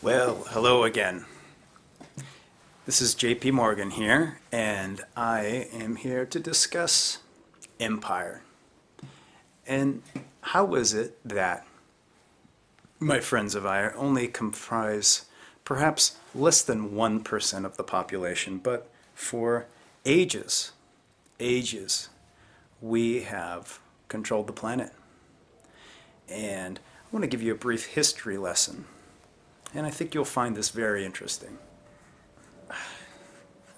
Well, hello again. This is JP Morgan here, and I am here to discuss empire. And how is it that my friends of I only comprise perhaps less than 1% of the population, but for ages, ages, we have controlled the planet. And I want to give you a brief history lesson, and I think you'll find this very interesting.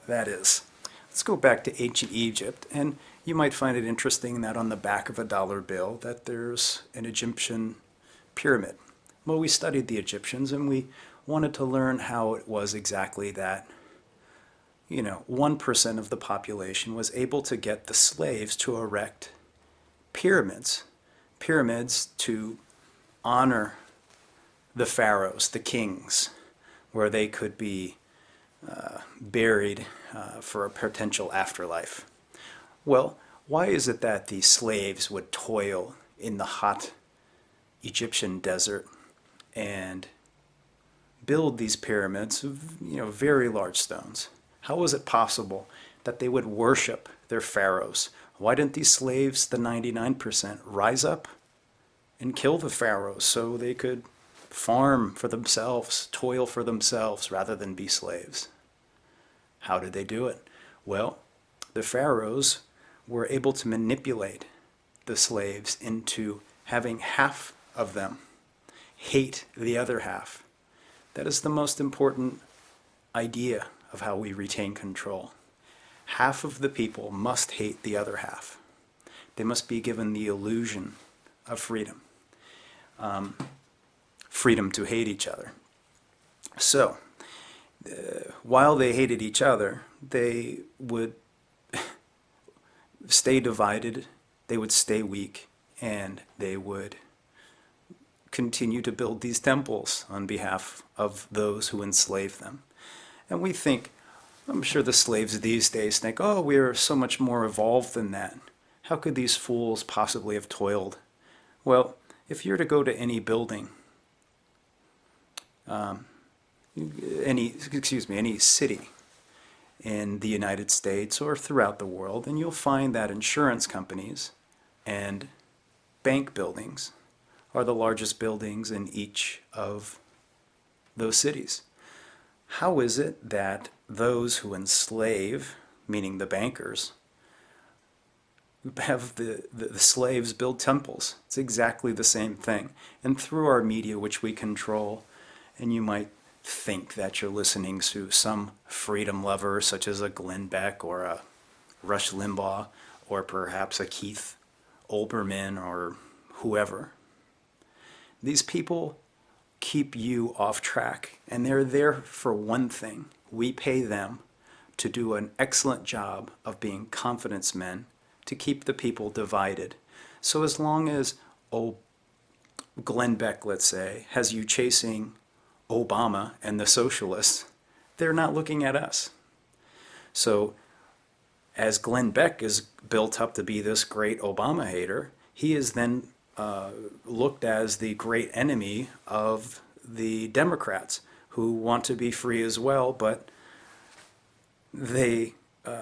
That is, let's go back to ancient Egypt, and you might find it interesting that on the back of a dollar bill that there's an Egyptian pyramid. Well, we studied the Egyptians, and we wanted to learn how it was exactly that 1% of the population was able to get the slaves to erect pyramids. Pyramids to honor the pharaohs, the kings, where they could be buried for a potential afterlife. Well, why is it that the slaves would toil in the hot Egyptian desert and build these pyramids of very large stones? How was it possible that they would worship their pharaohs? Why didn't these slaves, the 99%, rise up and kill the pharaohs so they could farm for themselves, toil for themselves, rather than be slaves? How did they do it? Well, the pharaohs were able to manipulate the slaves into having half of them hate the other half. That is the most important idea of how we retain control. Half of the people must hate the other half. They must be given the illusion of freedom. Freedom to hate each other. So, while they hated each other, they would stay divided, they would stay weak, and they would continue to build these temples on behalf of those who enslaved them. And we think, I'm sure the slaves these days think, oh, we are so much more evolved than that. How could these fools possibly have toiled? Well, if you're to go to any building, any city in the United States or throughout the world, and you'll find that insurance companies and bank buildings are the largest buildings in each of those cities. How is it that those who enslave, meaning the bankers, have the slaves build temples? It's exactly the same thing. And through our media, which we control, and you might think that you're listening to some freedom lover such as a Glenn Beck or a Rush Limbaugh or perhaps a Keith Olbermann or whoever. These people keep you off track, and they're there for one thing. We pay them to do an excellent job of being confidence men to keep the people divided. So as long as Glenn Beck, let's say, has you chasing Obama and the socialists, they're not looking at us. So as Glenn Beck is built up to be this great Obama hater, he is then looked as the great enemy of the Democrats, who want to be free as well, but they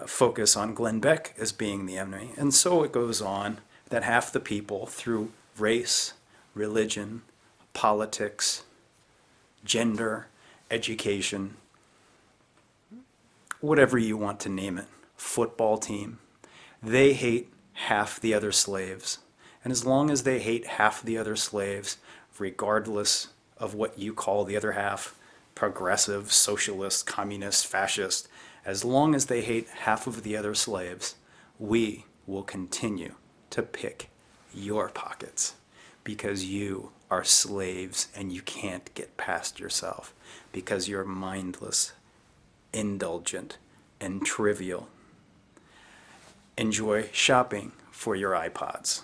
focus on Glenn Beck as being the enemy. And so it goes on that half the people, through race, religion, politics, gender, education, whatever you want to name it, football team, they hate half the other slaves. And as long as they hate half the other slaves, regardless of what you call the other half, progressive, socialist, communist, fascist, as long as they hate half of the other slaves, we will continue to pick your pockets, because you are slaves and you can't get past yourself, because you're mindless, indulgent, and trivial. Enjoy shopping for your iPods.